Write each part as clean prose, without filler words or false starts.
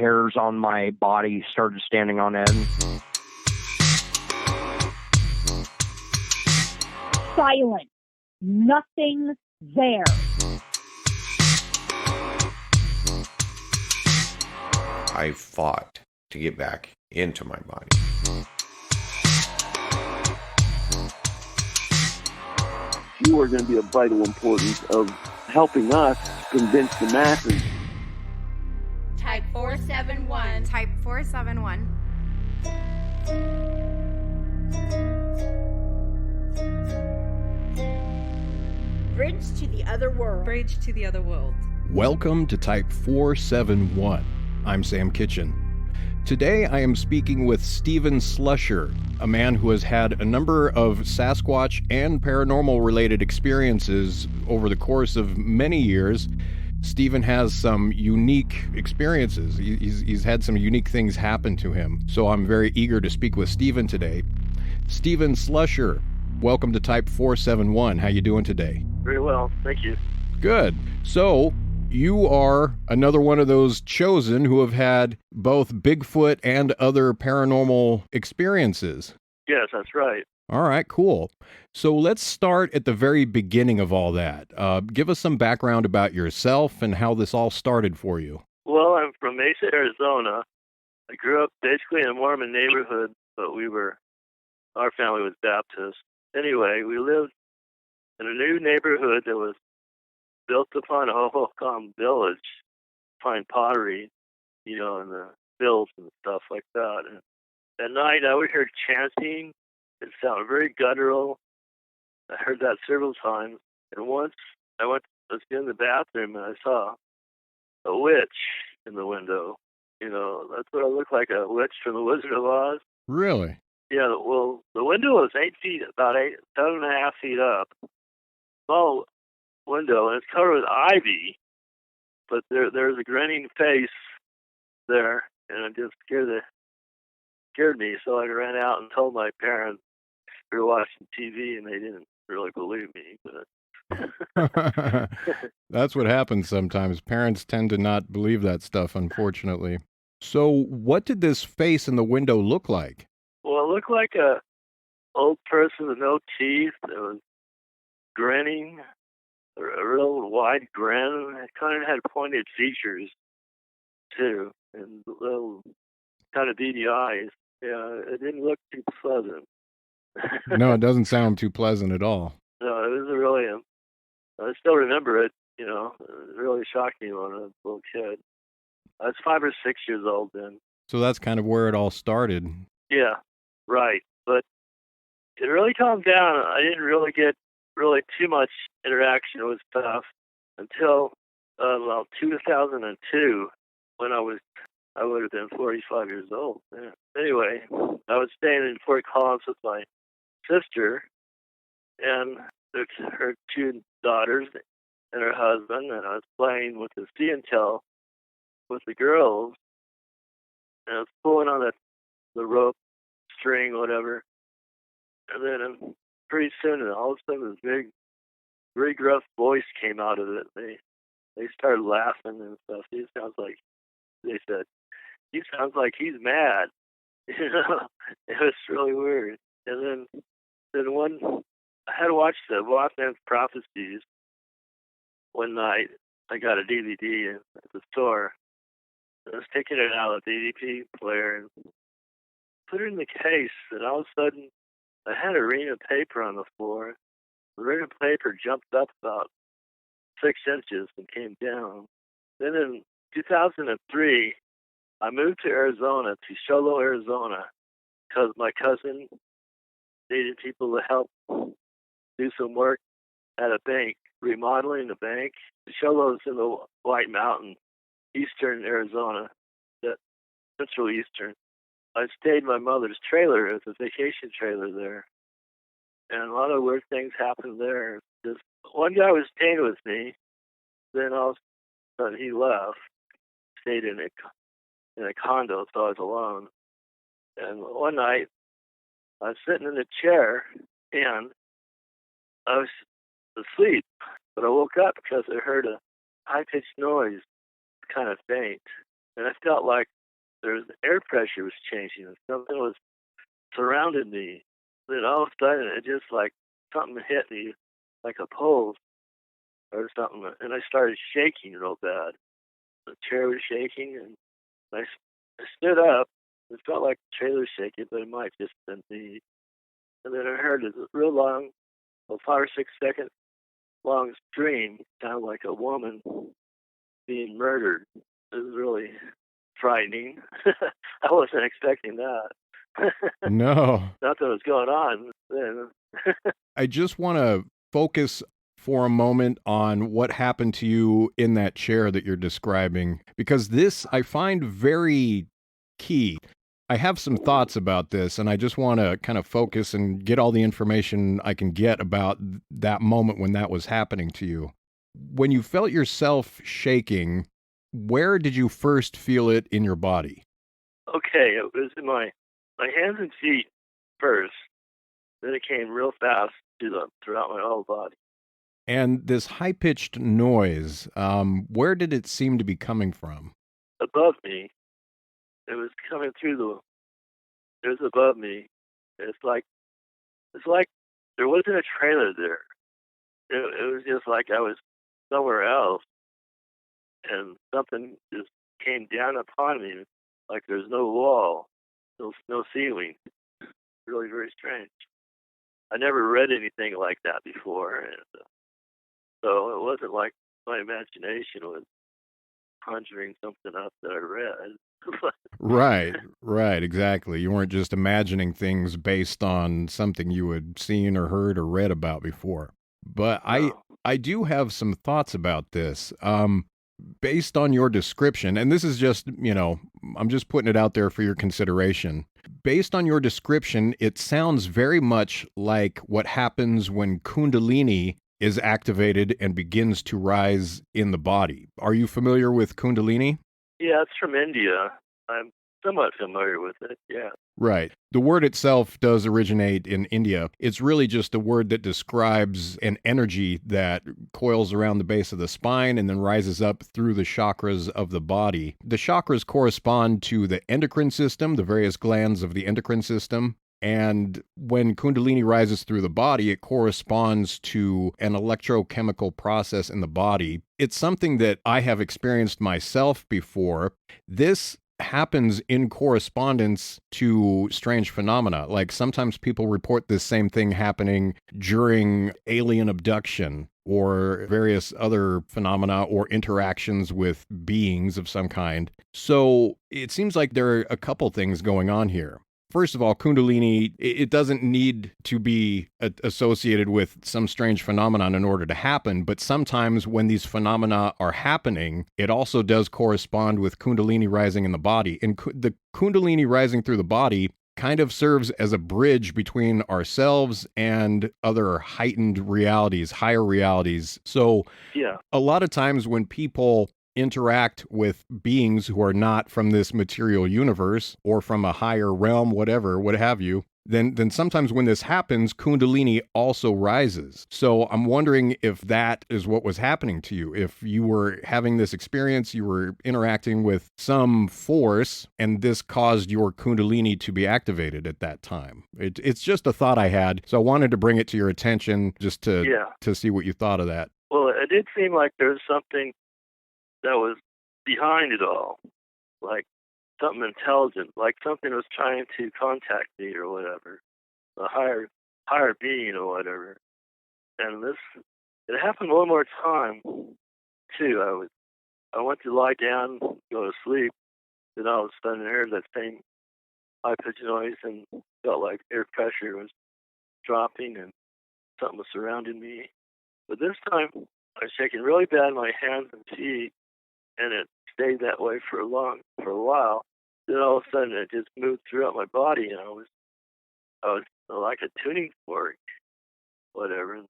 hairs on my body started standing on end. Silent. Nothing there. I fought to get back into my body. You are going to be of vital importance of helping us convince the masses. Type 471. Type 471. Bridge to the other world. Bridge to the other world. Welcome to Type 471. I'm Sam Kitchen. Today I am speaking with Stephen Slusher, a man who has had a number of Sasquatch and paranormal related experiences over the course of many years. Stephen has some unique experiences. He's had some unique things happen to him. So I'm very eager to speak with Stephen today. Stephen Slusher, welcome to Type 471. How you doing today? Very well, thank you. Good. So you are another one of those chosen who have had both Bigfoot and other paranormal experiences. Yes, that's right. All right, cool. So let's start at the very beginning of all that. Give us some background about yourself and how this all started for you. Well, I'm from Mesa, Arizona. I grew up basically in a Mormon neighborhood, but our family was Baptist. Anyway, we lived in a new neighborhood that was built upon a Hohokam village, fine pottery, in the fields and stuff like that. And at night, I would hear chanting. It sounded very guttural. I heard that several times. And once I was in the bathroom and I saw a witch in the window. That's what I looked like, a witch from the Wizard of Oz. Really? Yeah, well, the window was 7.5 feet up. Small window, and it's covered with ivy. But there's a grinning face there, and it just scared me. So I ran out and told my parents. We were watching TV, and they didn't really believe me. But That's what happens sometimes. Parents tend to not believe that stuff, unfortunately. So what did this face in the window look like? Well, it looked like a old person with no teeth. It was grinning, a real wide grin. It kind of had pointed features, too, and little kind of beady eyes. Yeah, it didn't look too pleasant. No, it doesn't sound too pleasant at all. No, it was really, I still remember it, it really shocked me when I was a little kid. I was 5 or 6 years old then. So that's kind of where it all started. Yeah, right. But it really calmed down. I didn't really get too much interaction with stuff until about 2002, when I would have been 45 years old. Yeah. Anyway, I was staying in Fort Collins with my sister and her 2 daughters and her husband, and I was playing with the see and tell with the girls, and I was pulling on the rope, string, whatever, and then pretty soon, all of a sudden, this big, very gruff voice came out of it. They started laughing and stuff. They said, he sounds like he's mad. It was really weird. And then I had to watch the Mothman's Prophecies one night. I got a DVD at the store. I was taking it out of the DVD player and put it in the case, and all of a sudden, I had a ream of paper on the floor. The ream of paper jumped up about 6 inches and came down. Then in 2003, I moved to Arizona, to Sholo, Arizona, because my cousin needed people to help do some work at a bank, remodeling the bank. Sholo is in the White Mountains, eastern Arizona, central eastern. I stayed in my mother's trailer. It was a vacation trailer there. And a lot of weird things happened there. Just one guy was staying with me. Then all of a sudden he left. Stayed in a condo, so I was alone. And one night I was sitting in a chair and I was asleep. But I woke up because I heard a high-pitched noise, kind of faint. and I felt like the air pressure was changing, and something was surrounding me. Then all of a sudden, it just like something hit me, like a pulse or something, and I started shaking real bad. The chair was shaking, and I stood up. It felt like the trailer was shaking, but it might have just been me. And then I heard a real long, 5 or 6 second long scream, sounded like a woman being murdered. It was really frightening. I wasn't expecting that. No. Not that was going on then. I just want to focus for a moment on what happened to you in that chair that you're describing, because this I find very key. I have some thoughts about this, and I just want to kind of focus and get all the information I can get about that moment when that was happening to you. When you felt yourself shaking, where did you first feel it in your body? Okay, it was in my hands and feet first. Then it came real fast throughout my whole body. And this high-pitched noise, where did it seem to be coming from? Above me. It was coming it was above me. It's like there wasn't a trailer there. It was just like I was somewhere else, and something just came down upon me, like there's no wall, no ceiling. Really very strange. I never read anything like that before, and so it wasn't like my imagination was conjuring something up that I read. Right, exactly. You weren't just imagining things based on something you had seen or heard or read about before. But No. I do have some thoughts about this. Based on your description, and this is just, I'm just putting it out there for your consideration. Based on your description, it sounds very much like what happens when Kundalini is activated and begins to rise in the body. Are you familiar with Kundalini? Yeah, it's from India. I'm somewhat familiar with it, yeah. Right. The word itself does originate in India. It's really just a word that describes an energy that coils around the base of the spine and then rises up through the chakras of the body. The chakras correspond to the endocrine system, the various glands of the endocrine system. And when Kundalini rises through the body, it corresponds to an electrochemical process in the body. It's something that I have experienced myself before. This happens in correspondence to strange phenomena. Like sometimes people report this same thing happening during alien abduction or various other phenomena or interactions with beings of some kind. So it seems like there are a couple things going on here. First of all, Kundalini, it doesn't need to be associated with some strange phenomenon in order to happen, but sometimes when these phenomena are happening, it also does correspond with Kundalini rising in the body. And the Kundalini rising through the body kind of serves as a bridge between ourselves and other heightened realities, higher realities. So Yeah. a lot of times when people interact with beings who are not from this material universe or from a higher realm, whatever, what have you, then sometimes when this happens, Kundalini also rises. So I'm wondering if that is what was happening to you. If you were having this experience, you were interacting with some force, and this caused your Kundalini to be activated at that time. It's just a thought I had, so I wanted to bring it to your attention just to see what you thought of that. Well, it did seem like there was something that was behind it all, like something intelligent, like something was trying to contact me or whatever, a higher being or whatever. And it happened one more time too. I went to lie down, go to sleep, then all of a sudden I heard that same high pitched noise and felt like air pressure was dropping and something was surrounding me. But this time I was shaking really bad in my hands and feet, and it stayed that way for a while. Then all of a sudden, it just moved throughout my body, and I was like a tuning fork, whatever. And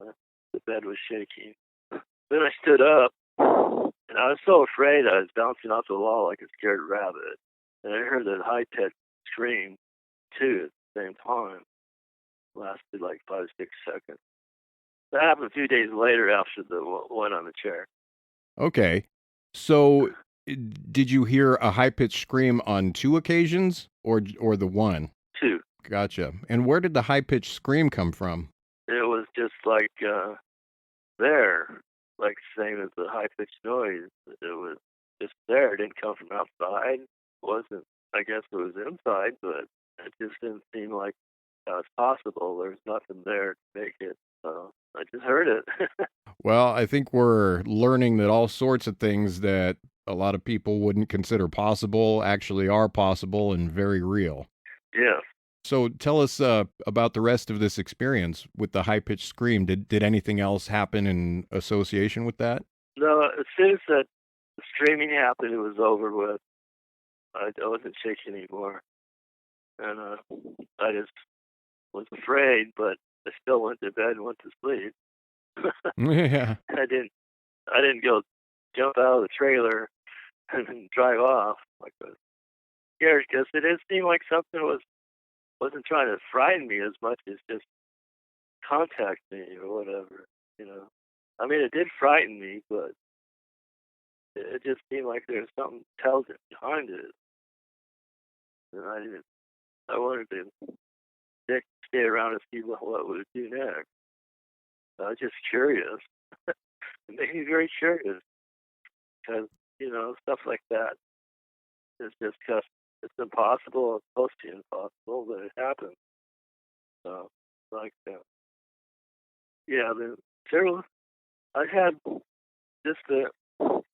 the bed was shaking. Then I stood up, and I was so afraid I was bouncing off the wall like a scared rabbit. And I heard that high-pitched scream too at the same time. It lasted like 5 or 6 seconds. That happened a few days later after the one on the chair. Okay. So Did you hear a high-pitched scream on 2 occasions or the one? 2. Gotcha. And where did the high-pitched scream come from? It was just like there, like same as the high-pitched noise. It was just there. It didn't come from outside. It wasn't, I guess it was inside, but it just didn't seem like that was possible. There was nothing there to make it. So I just heard it. Well, I think we're learning that all sorts of things that a lot of people wouldn't consider possible actually are possible and very real. Yeah. So tell us about the rest of this experience with the high-pitched scream. Did anything else happen in association with that? No, as soon as that screaming happened, it was over with. I wasn't shaking anymore. And I just was afraid, but I still went to bed and went to sleep. Yeah. I didn't go jump out of the trailer and drive off. Like I was scared because it didn't seem like something wasn't trying to frighten me as much as just contact me or whatever. I mean, it did frighten me, but it just seemed like there was something intelligent behind it, and I wanted to stay around and see what it would do next. I was just curious. It made me very curious because, stuff like that is just because it's impossible. It's supposed to be impossible, but it happens. So, like that. Yeah, I had just the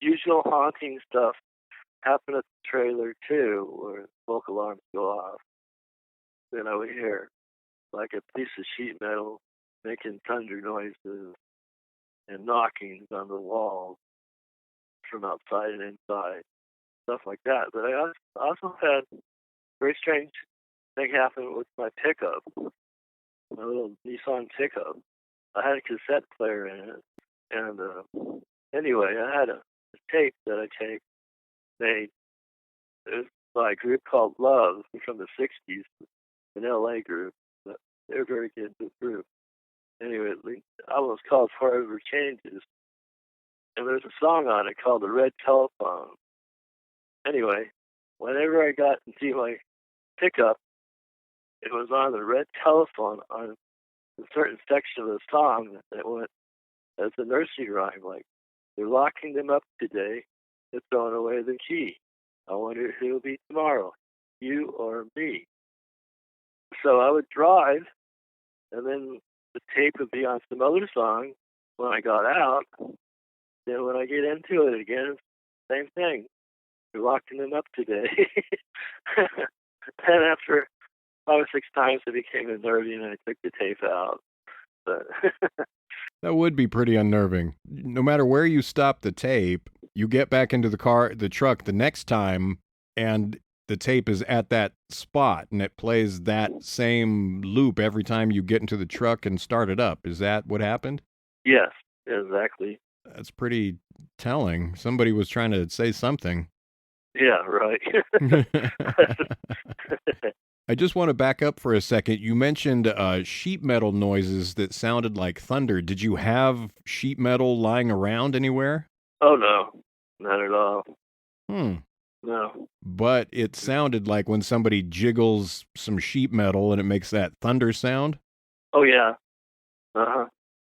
usual haunting stuff happen at the trailer, too, where smoke alarms go off. Then I would hear like a piece of sheet metal making thunder noises and knockings on the walls from outside and inside, stuff like that. But I also had a very strange thing happen with my pickup, my little Nissan pickup. I had a cassette player in it, and anyway, I had a tape that I made. It was by a group called Love from the 60s, an LA group. But they're a very good group. Anyway, the album was called Forever Changes, and there's a song on it called The Red Telephone. Anyway, whenever I got into my pickup, it was on the red telephone on a certain section of the song that went as a nursery rhyme, like, they're locking them up today, they're throwing away the key. I wonder who will be tomorrow, you or me. So I would drive, and then the tape would be on some other song when I got out. Then when I get into it again, same thing. They're locking them up today. And after 5 or 6 times, it became unnerving, and I took the tape out. But That would be pretty unnerving. No matter where you stop the tape, you get back into the truck the next time, and the tape is at that spot, and it plays that same loop every time you get into the truck and start it up. Is that what happened? yes, exactly. That's pretty telling. Somebody was trying to say something. Yeah, right. I just want to back up for a second. You mentioned sheet metal noises that sounded like thunder. Did you have sheet metal lying around anywhere? Oh, no, not at all. No. But it sounded like when somebody jiggles some sheet metal and it makes that thunder sound? Oh, yeah. Uh-huh.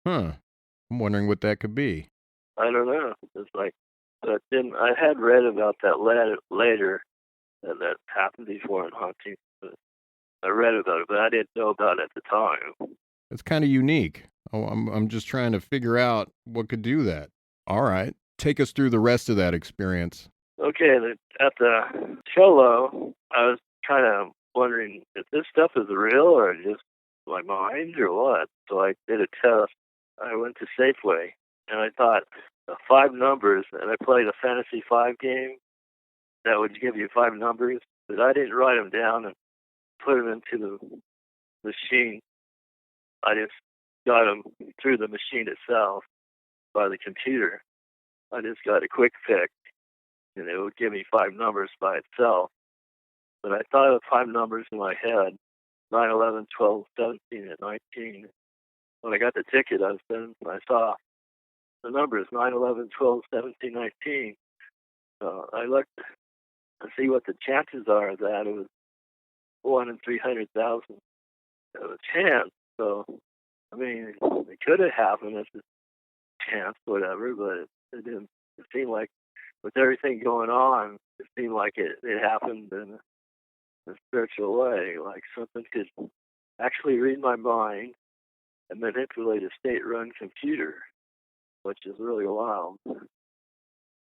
Huh. I'm wondering what that could be. I don't know. It's like, but then I had read about that later, that happened before in haunting. I read about it, but I didn't know about it at the time. It's kind of unique. Oh, I'm just trying to figure out what could do that. All right. Take us through the rest of that experience. Okay, at the Cholo, I was kind of wondering if this stuff is real or just my mind or what. So I did a test. I went to Safeway, and I thought 5 numbers, and I played a Fantasy 5 game that would give you 5 numbers, but I didn't write them down and put them into the machine. I just got them through the machine itself by the computer. I just got a quick pick, and it would give me 5 numbers by itself. But I thought of 5 numbers in my head, 9, 11, 12, 17, and 19. When I got the ticket, I saw the numbers 9, 11, 12, 17, 19. So I looked to see what the chances are of that. It was 1 in 300,000 of a chance. So, I mean, it could have happened as a chance, whatever, but it didn't. It seemed like, with everything going on, it seemed like it happened in a spiritual way, like something could actually read my mind and manipulate a state-run computer, which is really wild.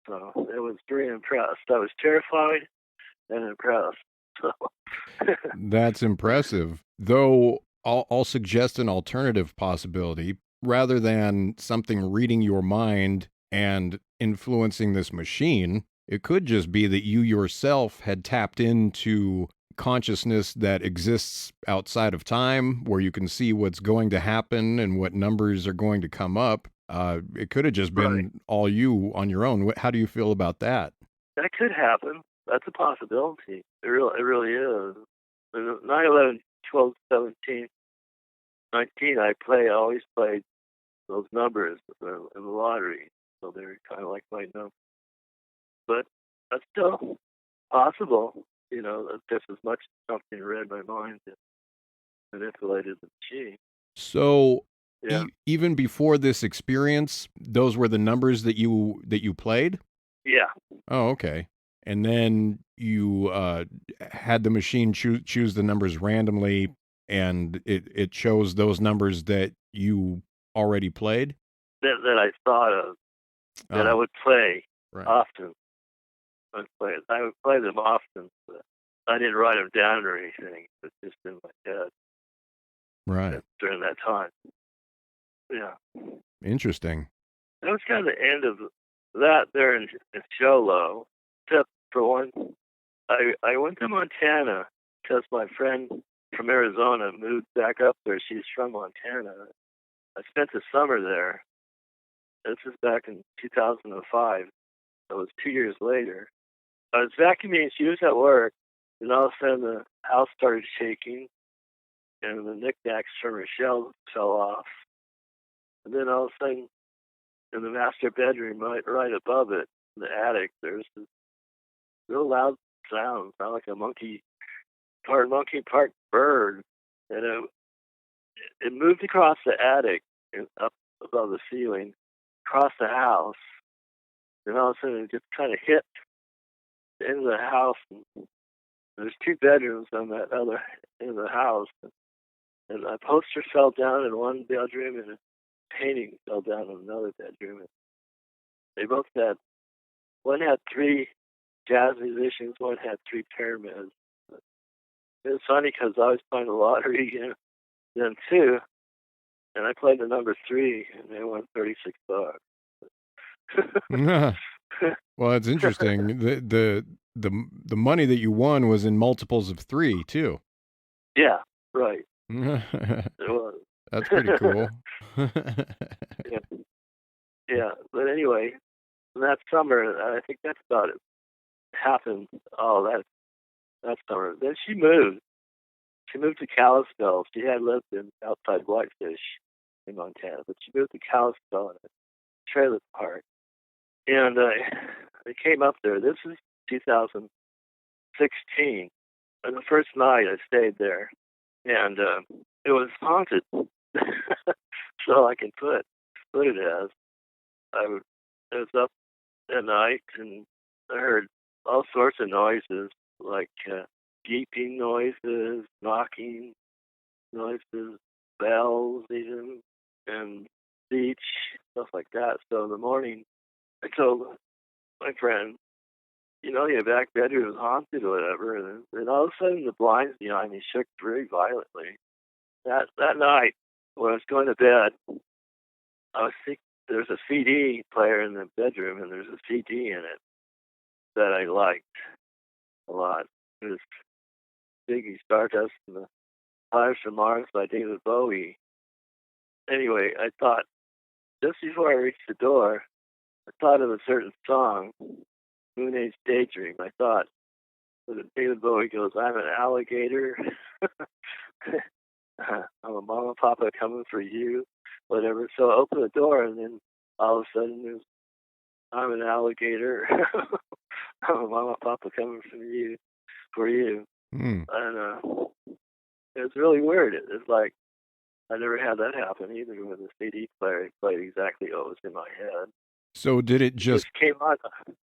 So it was very impressed. I was terrified and impressed. So That's impressive. Though I'll suggest an alternative possibility. Rather than something reading your mind and influencing this machine, it could just be that you yourself had tapped into consciousness that exists outside of time, where you can see what's going to happen and what numbers are going to come up. It could have just been all you on your own. How do you feel about that? That could happen. That's a possibility. It really is. 9/11, 12, 17, 19, I always played those numbers in the lottery. So they're kind of like my numbers. But that's still possible, that just as much as something read my mind and manipulated the machine. So Yeah. even before this experience, those were the numbers that you played? Yeah. Oh, okay. And then you had the machine choose the numbers randomly, and it chose those numbers that you already played? That I thought of, that I would play often. I would play them often, but I didn't write them down or anything. It's just in my head. Right. During that time. Yeah. Interesting. That was kind of the end of that there in Sholo. Except for one, I went to Montana because my friend from Arizona moved back up there. She's from Montana. I spent the summer there. This is back in 2005. It was 2 years later. I was vacuuming. She was at work, and all of a sudden the house started shaking, and the knickknacks from her shelves fell off. And then all of a sudden, in the master bedroom, right above it, in the attic, there's this real loud sound like a monkey, part bird. And it moved across the attic and up above the ceiling, across the house. And all of a sudden, it just kind of hit the end of the house. And there's 2 bedrooms on that other end of the house. And a poster fell down in one bedroom, and a painting fell down in another bedroom. And they both one had 3 jazz musicians, one had 3 paramedics. It was funny because I was playing the lottery then too, and I played the number 3, and they won $36. Well, that's interesting. The money that you won was in multiples of 3 too. Yeah, right. It was. That's pretty cool. Yeah, but anyway, that summer, I think that's about it. Happened. Oh, that summer. Then she moved. She moved to Kalispell. She had lived outside Whitefish in Montana, but she moved to Kalispell in a trailer park. And I came up there. This is 2016. And the first night I stayed there, and it was haunted. So I can put it as. I was up at night, and I heard all sorts of noises, like beeping noises, knocking noises, bells even, and beach, stuff like that. So in the morning, I told my friend, your back bedroom is haunted or whatever. And then all of a sudden the blinds behind me shook very violently. That night, when I was going to bed, I was thinking there's a CD player in the bedroom, and there's a CD in it that I liked a lot. It was Ziggy Stardust and the Fires from Mars by David Bowie. Anyway, I thought, just before I reached the door, I thought of a certain song, Moon Age Daydream. I thought, David Bowie goes, I'm an alligator. I'm a mama papa coming for you, whatever. So I opened the door, and then all of a sudden I'm an alligator. Mama, Papa coming from you, for you. Hmm. And it was really weird. It's like I never had that happen either with the CD player. It played exactly what was in my head. So did it It just came on.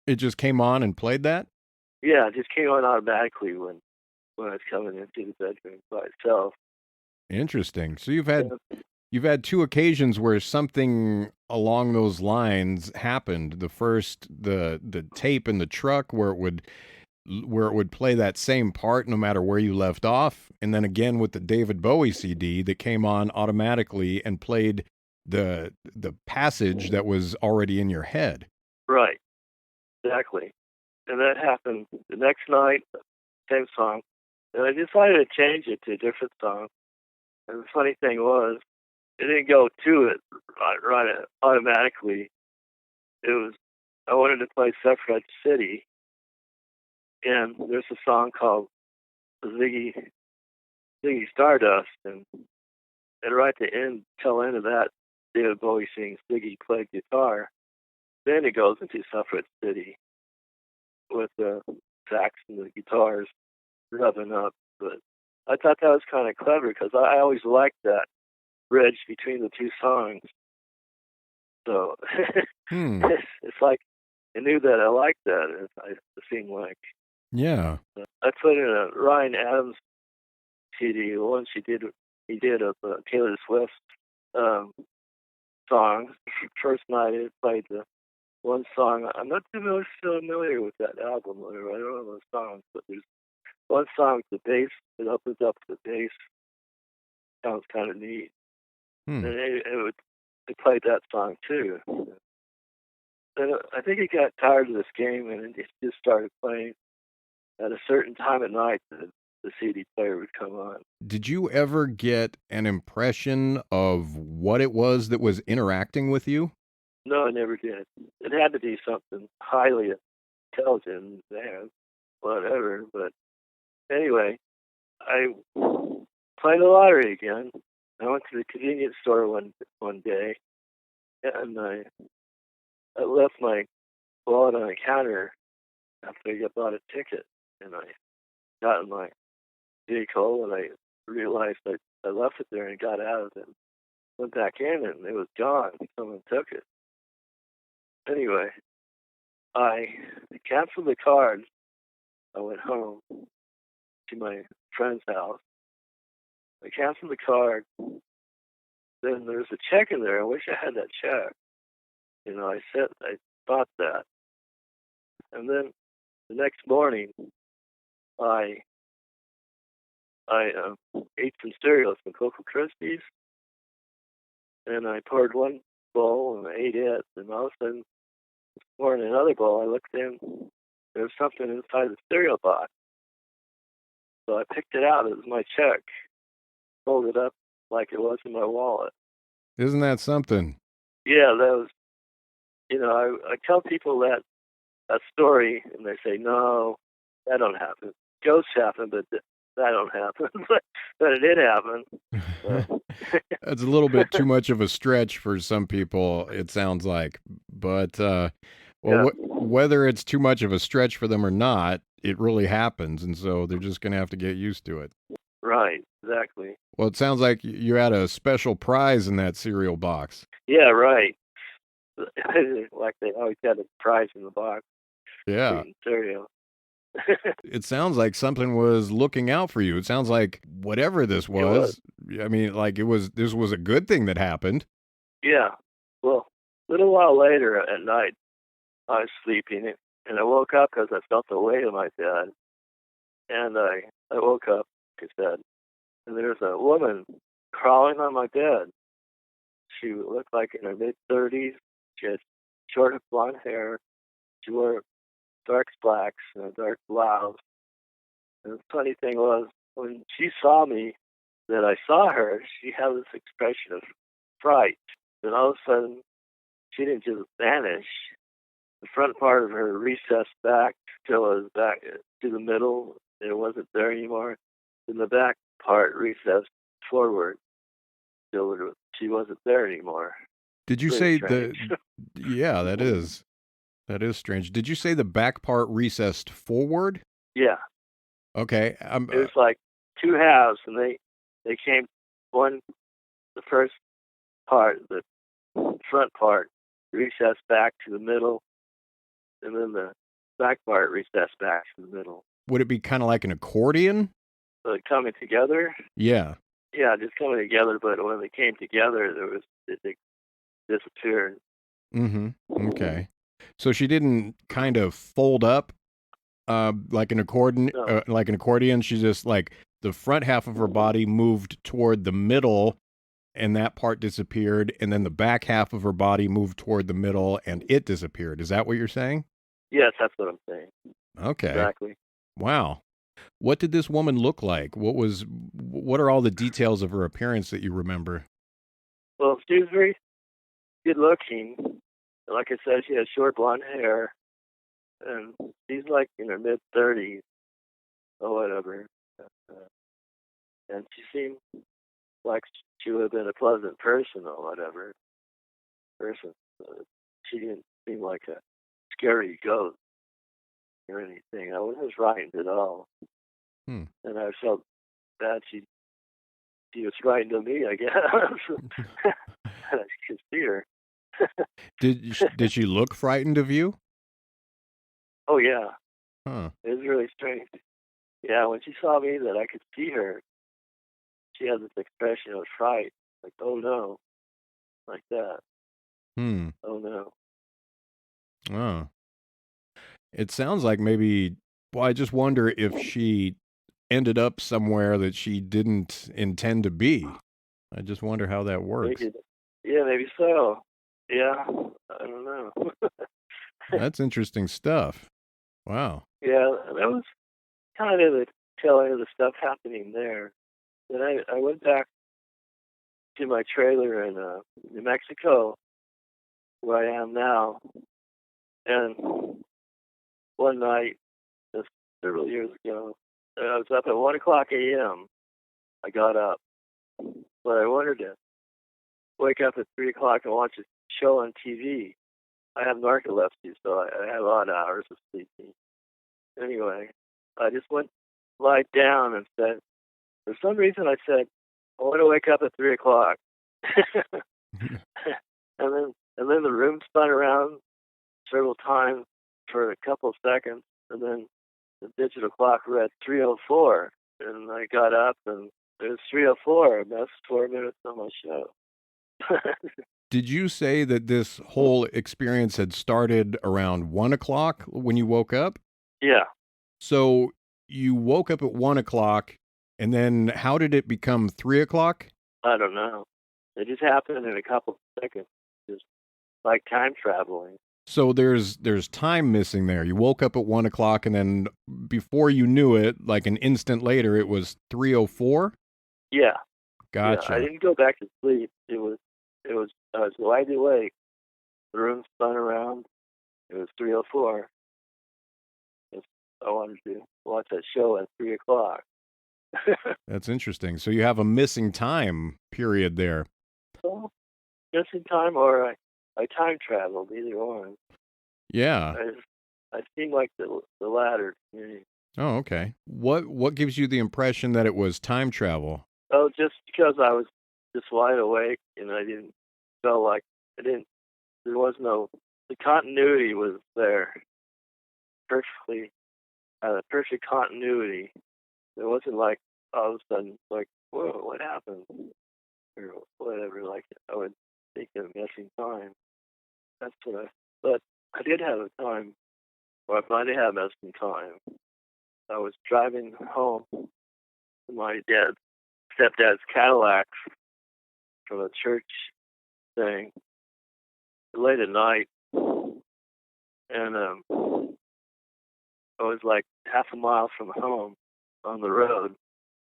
it just came on and played that? Yeah, it just came on automatically when I was coming into the bedroom by itself. Interesting. So you've had two occasions where something along those lines happened. The first, the tape in the truck where it would play that same part no matter where you left off, and then again with the David Bowie CD that came on automatically and played the passage that was already in your head. Right, exactly. And that happened the next night, same song. And I decided to change it to a different song. And the funny thing was, it didn't go to it right automatically. It was, I wanted to play Separate City. And there's a song called Ziggy Stardust. And right at the tail end of that, David Bowie sings Ziggy played guitar. Then it goes into Separate City with the sax and the guitars rubbing up. But I thought that was kind of clever because I always liked that bridge between the two songs. So it's like I knew that I liked that. It seemed like. Yeah. I put in a Ryan Adams CD, the one he did of Taylor Swift songs. First night I played the one song. I'm not too familiar with that album. I don't know those songs, but there's one song, the bass, it opens up the bass. Sounds kind of neat. And it played that song too. And I think he got tired of this game and it just started playing at a certain time at night. The CD player would come on. Did you ever get an impression of what it was that was interacting with you? No, I never did. It had to be something highly intelligent, man, whatever. But anyway, I played the lottery again. I went to the convenience store one day, and I left my wallet on the counter after I bought a ticket, and I got in my vehicle, and I realized I left it there and got out of it. Went back in, and it was gone. Someone took it. Anyway, I canceled the card. I went home to my friend's house. I canceled the card. Then there's a check in there. I wish I had that check. I thought that. And then the next morning, I ate some cereal, some Cocoa Krispies, and I poured one bowl and I ate it. And all of a sudden, pouring another bowl, I looked in. There was something inside the cereal box. So I picked it out. It was my check. Pulled it up like it was in my wallet. Isn't that something? Yeah, that was. I tell people that story, and they say, "No, that don't happen. Ghosts happen, but that don't happen." but it did happen. That's a little bit too much of a stretch for some people, it sounds like. But whether it's too much of a stretch for them or not, it really happens, and so they're just going to have to get used to it. Right, exactly. Well, it sounds like you had a special prize in that cereal box. Yeah, right. Like they always had a prize in the box. Yeah. Cereal. It sounds like something was looking out for you. It sounds like whatever this was, I mean, like this was a good thing that happened. Yeah. Well, a little while later at night, I was sleeping, and I woke up because I felt the weight of my bed. And I woke up, like I said, and there was a woman crawling on my bed. She looked like in her mid-30s. She had short blonde hair. She wore dark slacks and a dark blouse. And the funny thing was, when she saw me, that I saw her, she had this expression of fright. And all of a sudden, she didn't just vanish. The front part of her recessed back till it was back to the middle. It wasn't there anymore. And the back part recessed forward till she wasn't there anymore. Did you say Yeah, that is. That is strange. Did you say the back part recessed forward? Yeah. Okay. It was like two halves, and they came the first part, the front part, recessed back to the middle, and then the back part recessed back to the middle. Would it be kind of like an accordion? Coming together? Yeah. Yeah, just coming together, but when they came together, they disappeared. Mm-hmm. Okay. So she didn't kind of fold up like an accordion. No. Like an accordion. She just like the front half of her body moved toward the middle, and that part disappeared, and then the back half of her body moved toward the middle, and it disappeared. Is that what you're saying? Yes, that's what I'm saying. Okay. Exactly. Wow. What did this woman look like? What are all the details of her appearance that you remember? Well, she was very good looking. Like I said, she had short blonde hair, and she's like in her mid-30s or whatever. And she seemed like she would have been a pleasant person or whatever. She didn't seem like a scary ghost or anything. I wasn't frightened at all. And I felt bad she was frightened of me, I guess. I could see her. Did she look frightened of you? Oh, yeah. Huh. It was really strange. Yeah, when she saw me that I could see her, she had this expression of fright, like, oh no, like that. Oh no. Oh. It sounds like maybe, well, I just wonder if she ended up somewhere that she didn't intend to be. I just wonder how that works. Maybe so. Yeah, I don't know. That's interesting stuff. Wow. Yeah, that was kind of the tail end of the stuff happening there. Then I went back to my trailer in New Mexico, where I am now, and one night, just several years ago, I was up at 1 o'clock a.m. I got up, but I wanted to wake up at 3 o'clock and watch a show on TV. I have narcolepsy, so I have odd hours of sleeping. Anyway, I just went lie down and said, for some reason I said, I want to wake up at 3 o'clock. and then the room spun around several times for a couple of seconds, and then the digital clock read 3:04, and I got up and it was 3:04, and that's 4 minutes on my show. Did you say that this whole experience had started around 1 o'clock when you woke up? Yeah. So you woke up at 1 o'clock, and then how did it become 3 o'clock? I don't know. It just happened in a couple of seconds, just like time traveling. So there's time missing there. You woke up at 1 o'clock, and then before you knew it, like an instant later, it was 3:04? Yeah. Gotcha. Yeah, I didn't go back to sleep. I was wide awake. The room spun around. It was 3:04. I wanted to watch that show at 3 o'clock. That's interesting. So you have a missing time period there. So, missing time, or I time traveled, either one. Yeah. I seem like the latter to me. Oh, okay. What gives you the impression that it was time travel? Oh, just because I was just wide awake, and I didn't feel like there was no, the continuity was there perfectly, perfect continuity. It wasn't like all of a sudden, like, whoa, what happened? Or whatever, like I would think of missing time. That's but I did have a time, or I might have missing time. I was driving home to my stepdad's Cadillac from a church thing late at night, and I was like half a mile from home on the road.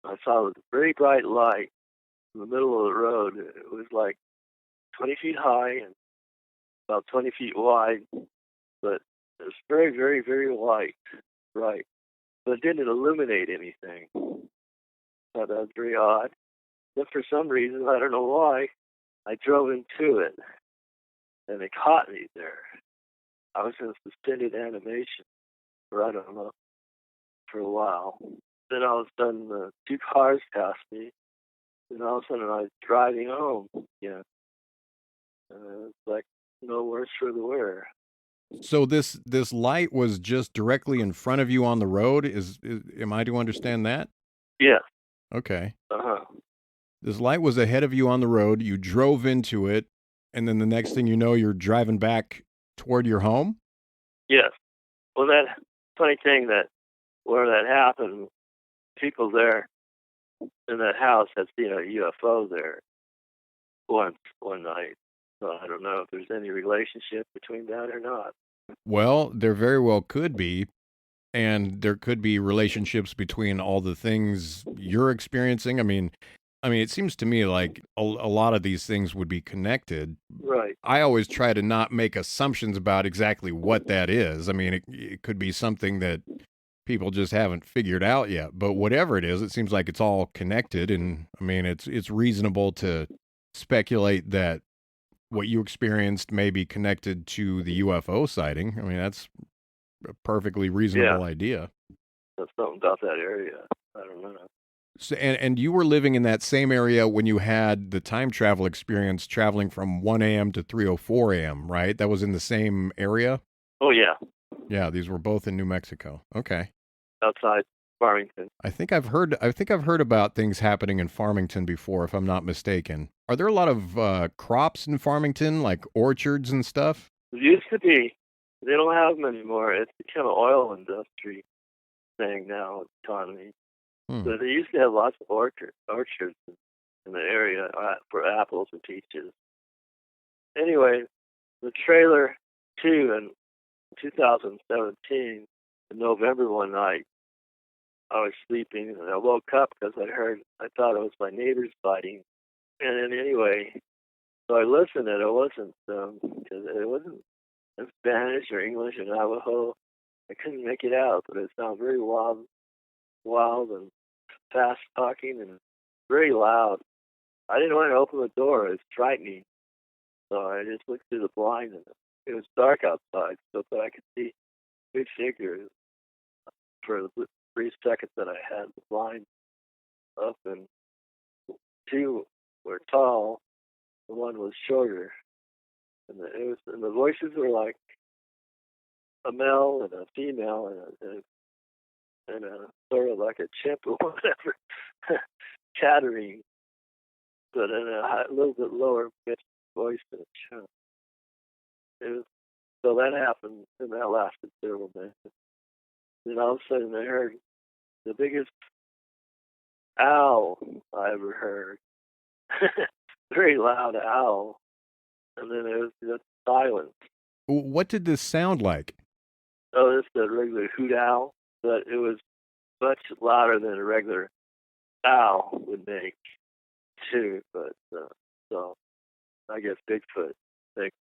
I saw a very bright light in the middle of the road. It was like 20 feet high and about 20 feet wide, but it was very, very, very light, bright. But it didn't illuminate anything. So that was very odd. But for some reason, I don't know why, I drove into it, and it caught me there. I was in suspended animation for, I don't know, for a while. Then all of a sudden, 2 cars passed me, and all of a sudden I was driving home again. It's like no worse for the wear. So this light was just directly in front of you on the road? Am I to understand that? Yes. Okay. Uh-huh. This light was ahead of you on the road. You drove into it, and then the next thing you know, you're driving back toward your home? Yes. Well, that funny thing that where that happened, people there in that house had seen a UFO there one night. So I don't know if there's any relationship between that or not. Well, there very well could be, and there could be relationships between all the things you're experiencing. I mean, it seems to me like a lot of these things would be connected. Right. I always try to not make assumptions about exactly what that is. I mean, it could be something that people just haven't figured out yet. But whatever it is, it seems like it's all connected, and I mean, it's reasonable to speculate that what you experienced may be connected to the UFO sighting. I mean, that's a perfectly reasonable idea. That's something about that area. I don't know. So, and you were living in that same area when you had the time travel experience, traveling from 1 a.m. to 3:04 a.m., right? That was in the same area? Oh, yeah. Yeah, these were both in New Mexico. Okay. Outside Farmington. I think I've heard about things happening in Farmington before, if I'm not mistaken. Are there a lot of crops in Farmington, like orchards and stuff? It used to be. They don't have them anymore. It's become an oil industry thing now, economy. So they used to have lots of orchards in the area for apples and peaches. Anyway, the trailer, too, in 2017, in November one night, I was sleeping, and I woke up because I thought it was my neighbors fighting. And then anyway, so I listened, and it wasn't in Spanish or English or Navajo. I couldn't make it out, but it sounded very wild and fast talking and very loud. I didn't want to open the door. It was frightening. So I just looked through the blind, and it was dark outside, but I could see big figures for the brief seconds that I had the blind up, and 2 were tall, and 1 was shorter. And the voices were like a male and a female and a sort of like a chimp or whatever, chattering, but in a little bit lower pitched voice than a chimp. So that happened, and that lasted several minutes. Then all of a sudden I heard the biggest owl I ever heard. Very loud owl. And then it was just silence. What did this sound like? Oh, it's a regular hoot owl, but it was much louder than a regular owl would make, too. But so I guess Bigfoot thinks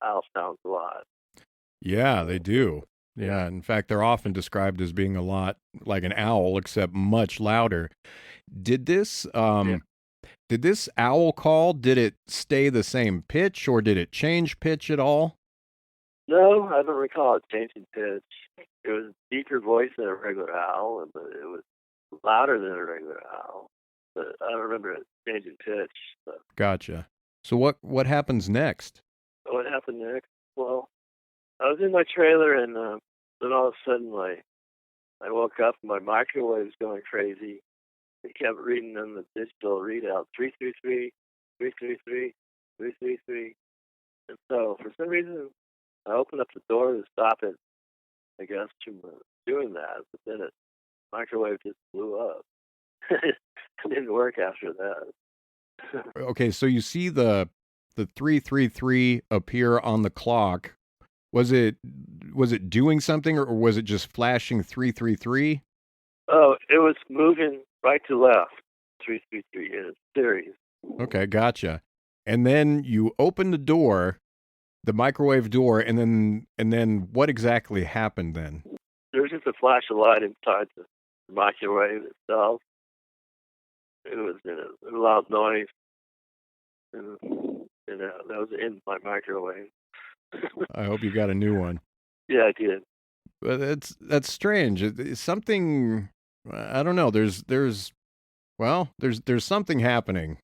owl sounds a lot. Yeah, they do. Yeah, in fact, they're often described as being a lot like an owl, except much louder. Did this owl call, did it stay the same pitch, or did it change pitch at all? No, I don't recall it changing pitch. It was a deeper voice than a regular owl, but it was louder than a regular owl. But I don't remember it changing pitch. So. Gotcha. So what happens next? What happened next? Well, I was in my trailer, and then all of a sudden I woke up and my microwave was going crazy. It kept reading on the digital readout, 333, 333, 333. And so for some reason, I opened up the door to stop it, I guess, from doing that. But then the microwave just blew up. It didn't work after that. Okay, so you see the 333 appear on the clock. Was it doing something, or was it just flashing 333? Oh, it was moving right to left, 333 in a series. Okay, gotcha. And then you open the door, the microwave door, and then what exactly happened then? There was just a flash of light inside the microwave itself. It was a loud noise, and that was in my microwave. I hope you got a new one. Yeah, I did. But that's strange. It's something, I don't know. There's something happening.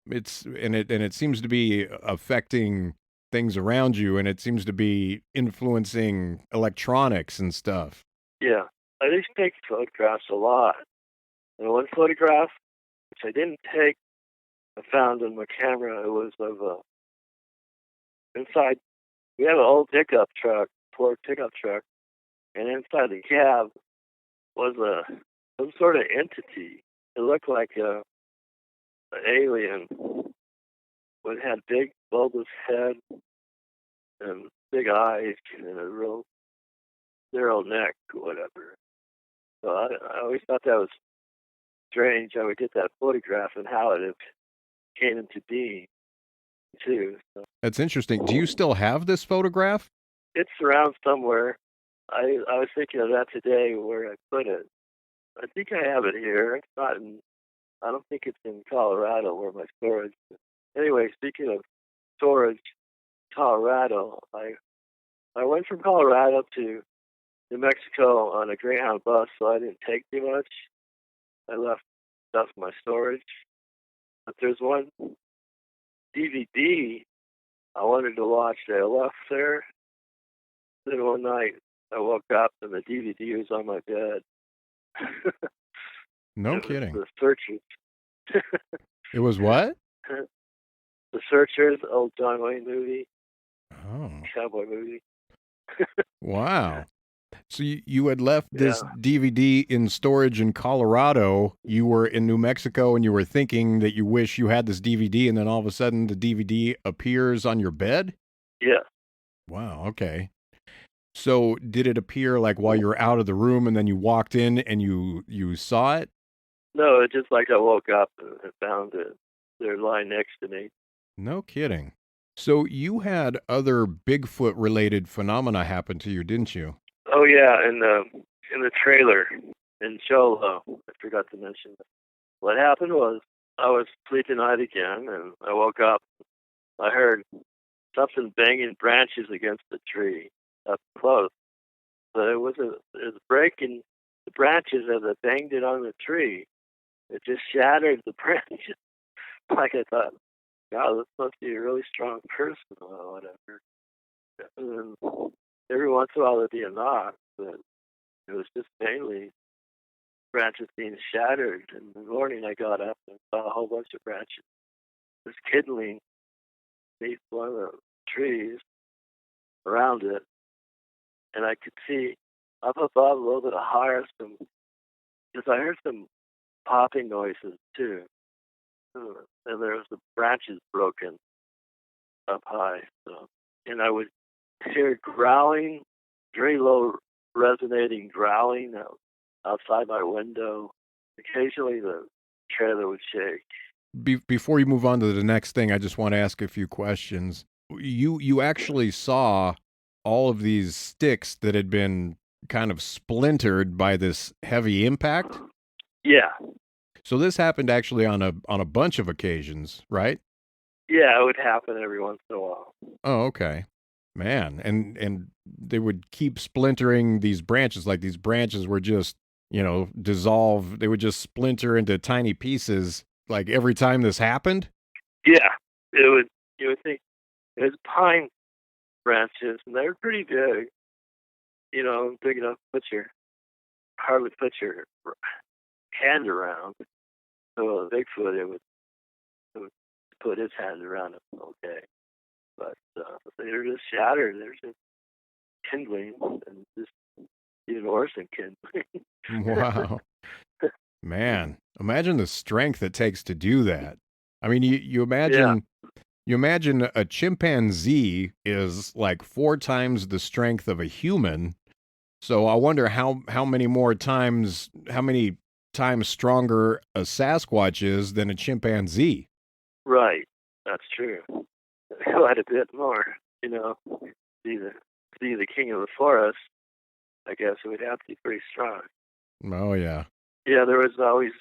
It seems to be affecting things around you, and it seems to be influencing electronics and stuff. Yeah, I used to take photographs a lot. And one photograph, which I didn't take, I found in my camera. It was of inside. We have an old pickup truck, Ford pickup truck, and inside the cab was some sort of entity. It looked like an alien. It had big bulbous head and big eyes and a real narrow neck or whatever. So I always thought that was strange how we did that photograph and how it came into being too. So That's interesting. Do you still have this photograph? it's around somewhere. I was thinking of that today where I put it. I think I have it here. It's not in. I don't think it's in Colorado where my storage is. Anyway, speaking of storage, Colorado, I went from Colorado to New Mexico on a Greyhound bus, so I didn't take too much. I left stuff in my storage. But there's one DVD I wanted to watch that I left there. Then one night I woke up and the DVD was on my bed. No It was kidding. The Searchers. It was what? The Searchers, old John Wayne movie, Oh, cowboy movie. wow. So you had left this Yeah. DVD in storage in Colorado. You were in New Mexico and you were thinking that you wish you had this DVD, and then all of a sudden the DVD appears on your bed? Yeah. Wow, okay. So did it appear like while you were out of the room and then you walked in and you saw it? No, it's just like I woke up and found it. They're lying next to me. No kidding. So you had other Bigfoot related phenomena happen to you, didn't you? Oh yeah, in the trailer in Cholo. I forgot to mention that. What happened was I was sleeping night again, and I woke up. I heard something banging branches against the tree up close. But it was breaking the branches as it banged it on the tree. It just shattered the branches. Like I thought, God, this must be a really strong person or whatever. And then every once in a while there'd be a knock, but it was just mainly branches being shattered. And in the morning I got up and saw a whole bunch of branches just kindling beneath one of the trees around it. And I could see up above a little bit higher because I heard some popping noises too. And there was the branches broken up high. So, and I would hear growling, very low resonating growling outside my window. Occasionally the trailer would shake. Before you move on to the next thing, I just want to ask a few questions. You actually saw all of these sticks that had been kind of splintered by this heavy impact? Yeah. So this happened actually on a bunch of occasions, right? Yeah, it would happen every once in a while. Oh, okay. Man, and they would keep splintering these branches, like these branches were just, dissolve. They would just splinter into tiny pieces like every time this happened? Yeah. You would think it was pine branches, and they were pretty big. Big enough to hardly put your hand around. So Bigfoot, it would put his hand around it, okay. But they're just shattered. They're just kindling, and just even worse than kindling. Wow. Man, imagine the strength it takes to do that. I mean, you imagine you imagine a chimpanzee is like 4 times the strength of a human. So I wonder how many times stronger a Sasquatch is than a chimpanzee. Right. That's true. Quite a bit more. Be the king of the forest, I guess it would have to be pretty strong. Oh, yeah. Yeah, there was always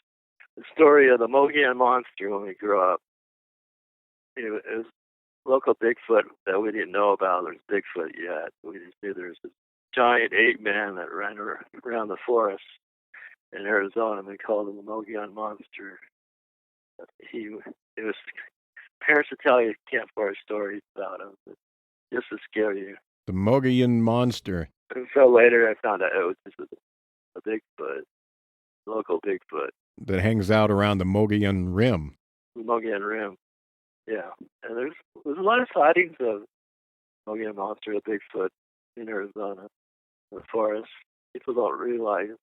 the story of the Mohican monster when we grew up. It was local Bigfoot that we didn't know about. There's Bigfoot yet. We just knew there was this giant ape man that ran around the forest in Arizona. They called him the Mogollon Monster. It was parents would tell you campfire stories about him, just to scare you. The Mogollon Monster. And so later I found out it was just a Bigfoot, local Bigfoot. That hangs out around the Mogollon Rim. The Mogollon Rim, yeah. And there's a lot of sightings of Mogollon Monster, the Bigfoot, in Arizona, in the forest. People don't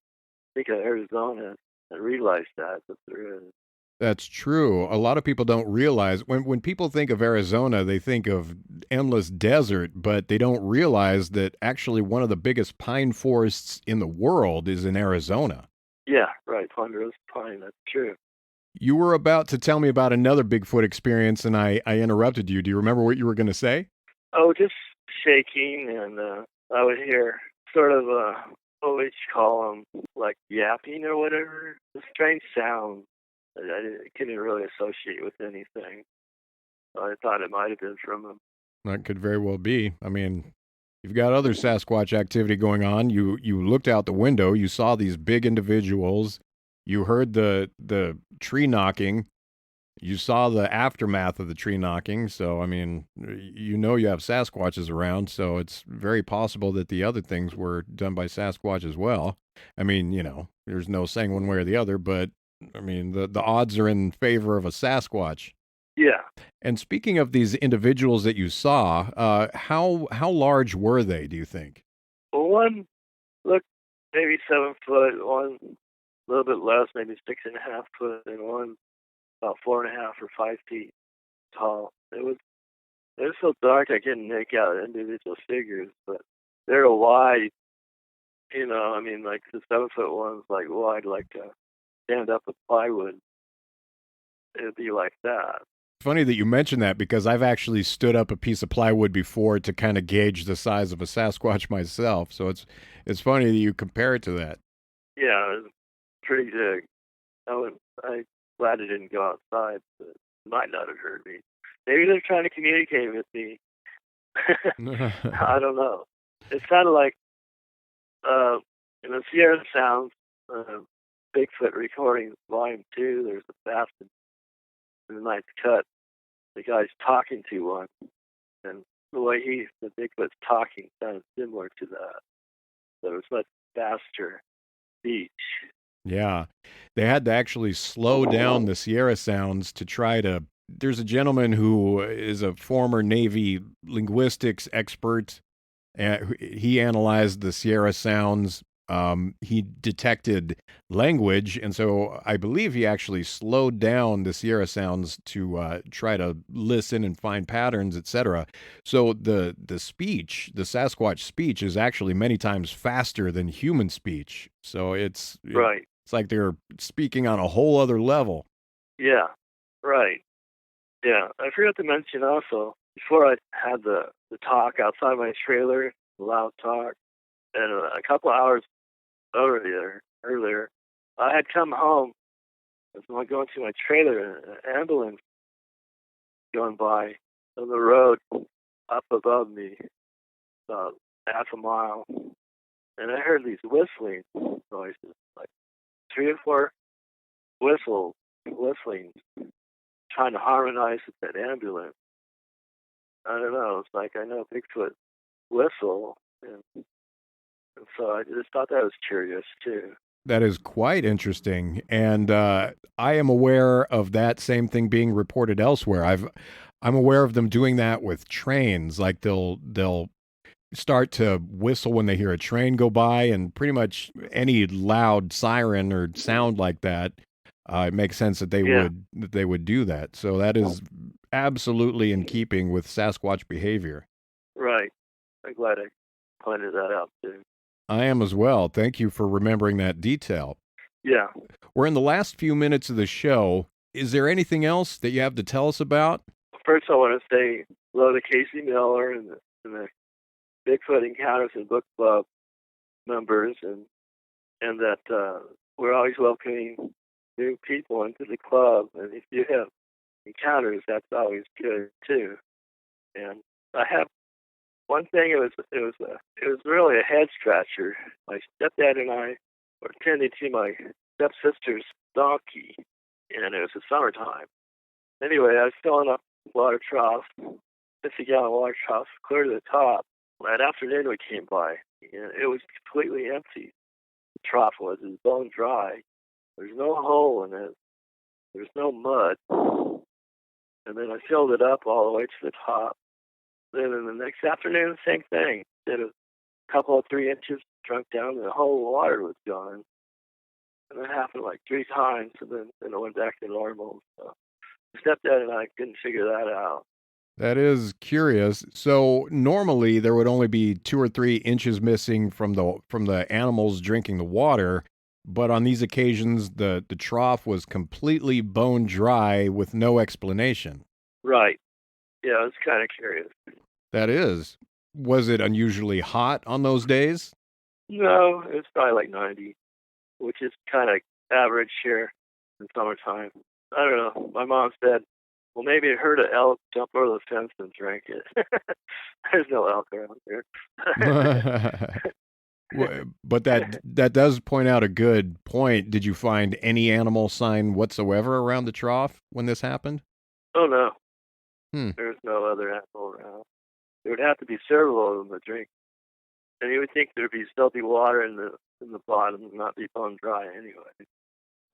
think of Arizona and realize that, but there is. That's true. A lot of people don't realize when people think of Arizona, they think of endless desert, but they don't realize that actually one of the biggest pine forests in the world is in Arizona. Yeah, right. Ponderosa pine. That's true. You were about to tell me about another Bigfoot experience, and I interrupted you. Do you remember what you were going to say? Oh, just shaking, and I would hear sort of what would you call them, like yapping or whatever. A strange sound. I couldn't really associate with anything. I thought it might have been from him. That could very well be. I mean, you've got other Sasquatch activity going on. You looked out the window. You saw these big individuals. You heard the tree knocking. You saw the aftermath of the tree knocking. So, I mean, you have Sasquatches around. So it's very possible that the other things were done by Sasquatch as well. I mean, there's no saying one way or the other, but I mean, the odds are in favor of a Sasquatch. Yeah. And speaking of these individuals that you saw, how large were they, do you think? Well, one looked maybe 7 foot, one a little bit less, maybe 6.5 foot, and one about 4.5 or 5 feet tall. It was so dark I couldn't make out individual figures, but they're wide. I mean, like the 7 foot one's like wide, like stand up with plywood. It would be like that. Funny that you mention that because I've actually stood up a piece of plywood before to kind of gauge the size of a Sasquatch myself. So it's funny that you compare it to that. Yeah, it was pretty big. I'm glad it didn't go outside, but it might not have heard me. Maybe they're trying to communicate with me. I don't know. It sounded like in the Sierra Sounds, Bigfoot Recordings Volume 2, there's a bastard in the ninth cut. The guy's talking to one, and the way the Bigfoot's talking sounds similar to that. So it was much faster speech. Yeah. They had to actually slow down the Sierra Sounds to try to... There's a gentleman who is a former Navy linguistics expert. He analyzed the Sierra Sounds. He detected language, and so I believe he actually slowed down the Sierra Sounds to try to listen and find patterns, etc. So the speech, the Sasquatch speech, is actually many times faster than human speech. So it's like they're speaking on a whole other level. Yeah, right. Yeah, I forgot to mention also, before I had the talk outside my trailer, the loud talk, and a couple hours earlier, I had come home. I was going to my trailer, and an ambulance going by on the road up above me, about half a mile, and I heard these whistling noises, like 3 or 4 whistling, trying to harmonize with that ambulance. I don't know. It's like I know Bigfoot whistle, and so I just thought that was curious too. That is quite interesting, and I am aware of that same thing being reported elsewhere. I'm aware of them doing that with trains. Like they'll start to whistle when they hear a train go by, and pretty much any loud siren or sound like that, it makes sense that they would do that. So that is absolutely in keeping with Sasquatch behavior. Right. I'm glad I pointed that out too. I am as well. Thank you for remembering that detail. Yeah. We're in the last few minutes of the show. Is there anything else that you have to tell us about? First, I want to say hello to Casey Miller and the Bigfoot Encounters and Book Club members, and that we're always welcoming new people into the club. And if you have encounters, that's always good too. And I have one thing. It was really a head scratcher. My stepdad and I were tending to my stepsister's donkey, and it was the summertime. Anyway, I was filling up the water trough, 50-gallon water trough, clear to the top. That afternoon we came by, and it was completely empty. The trough was bone dry. There's no hole in it. There's no mud. And then I filled it up all the way to the top. Then in the next afternoon, same thing. Did a couple of 3 inches, drunk down, and the whole water was gone. And that happened like 3 times, and then it went back to normal. So stepdad and I couldn't figure that out. That is curious. So normally there would only be 2 or 3 inches missing from the animals drinking the water, but on these occasions the trough was completely bone dry with no explanation. Right. Yeah, it was kind of curious. That is. Was it unusually hot on those days? No, it was probably like 90, which is kind of average here in summertime. I don't know. My mom said, well, maybe it heard an elk jump over the fence and drank it. There's no elk around here. But that does point out a good point. Did you find any animal sign whatsoever around the trough when this happened? Oh, no. There's no other animal around. There would have to be several of them to drink. And you would think there'd be salty water in the bottom and not be bone dry anyway.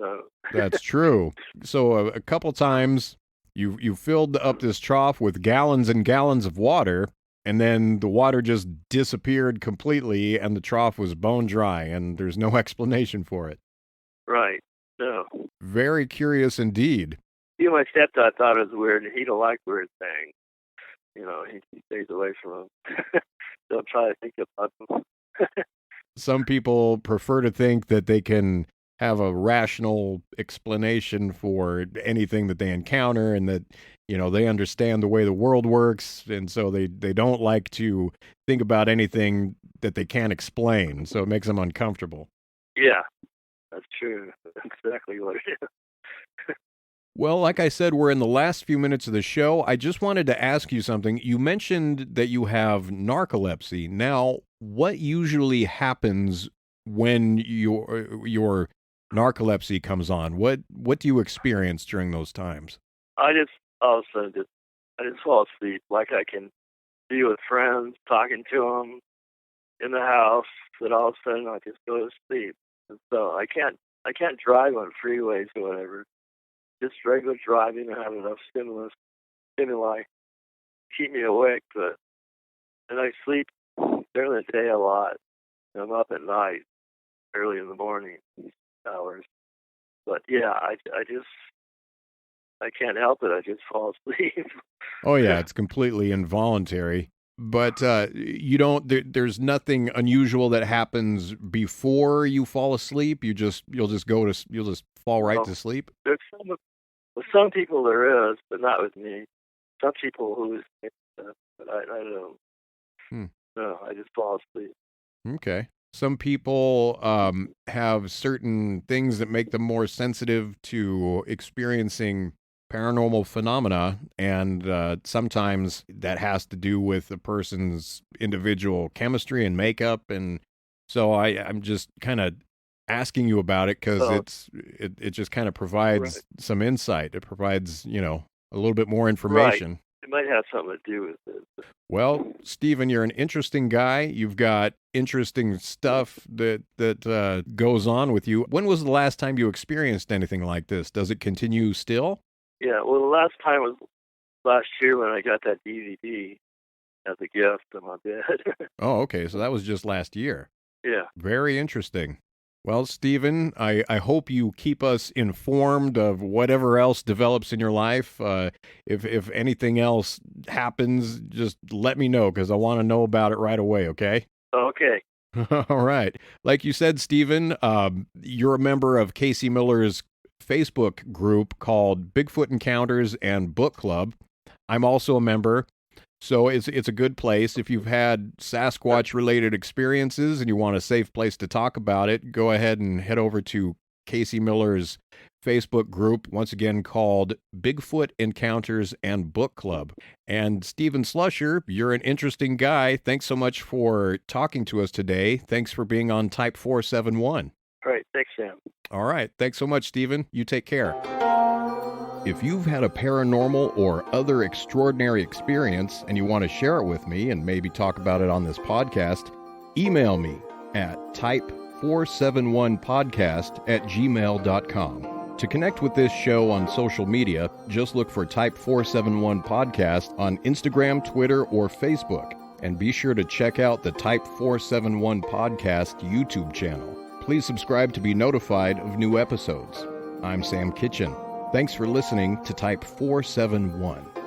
So That's true. So a couple times you filled up this trough with gallons and gallons of water, and then the water just disappeared completely, and the trough was bone dry, and there's no explanation for it. Right. No. Very curious indeed. Even my stepdad thought it was weird, and he don't like weird things. You know, he stays away from them. Don't try to think about them. Some people prefer to think that they can have a rational explanation for anything that they encounter, and that, you know, they understand the way the world works, and so they don't like to think about anything that they can't explain, so it makes them uncomfortable. Yeah, that's true. That's exactly what it is. Well, like I said, we're in the last few minutes of the show. I just wanted to ask you something. You mentioned that you have narcolepsy. Now, what usually happens when your narcolepsy comes on? What do you experience during those times? I just all of a sudden I just fall asleep. Like I can be with friends, talking to them in the house, but all of a sudden I just go to sleep. And so I can't drive on freeways or whatever. Just regular driving and have enough stimuli keep me awake, and I sleep during the day a lot. I'm up at night, early in the morning hours. But yeah, I can't help it. I just fall asleep. Oh yeah, it's completely involuntary. But you don't. There's nothing unusual that happens before you fall asleep. You'll just fall right to sleep. With some people there is, but not with me. Some people who but I don't. No, I just fall asleep. Okay. Some people have certain things that make them more sensitive to experiencing paranormal phenomena, and sometimes that has to do with a person's individual chemistry and makeup, and so I'm just kind of asking you about it because it just kind of provides some insight. It provides, you know, a little bit more information. Right. It might have something to do with it. Well, Stephen, you're an interesting guy. You've got interesting stuff that goes on with you. When was the last time you experienced anything like this? Does it continue still? Yeah, well, the last time was last year when I got that DVD as a gift on my bed. Oh, okay. So that was just last year. Yeah. Very interesting. Well, Stephen, I hope you keep us informed of whatever else develops in your life. If anything else happens, just let me know, because I want to know about it right away, okay? Okay. All right. Like you said, Stephen, you're a member of Casey Miller's Facebook group called Bigfoot Encounters and Book Club. I'm also a member. So it's a good place. If you've had Sasquatch-related experiences and you want a safe place to talk about it, go ahead and head over to Casey Miller's Facebook group, once again called Bigfoot Encounters and Book Club. And Stephen Slusher, you're an interesting guy. Thanks so much for talking to us today. Thanks for being on Type 471. All right. Thanks, Sam. All right. Thanks so much, Stephen. You take care. If you've had a paranormal or other extraordinary experience and you want to share it with me and maybe talk about it on this podcast, email me at type471podcast@gmail.com. To connect with this show on social media, just look for Type 471 Podcast on Instagram, Twitter, or Facebook. And be sure to check out the Type 471 Podcast YouTube channel. Please subscribe to be notified of new episodes. I'm Sam Kitchen. Thanks for listening to Type 471.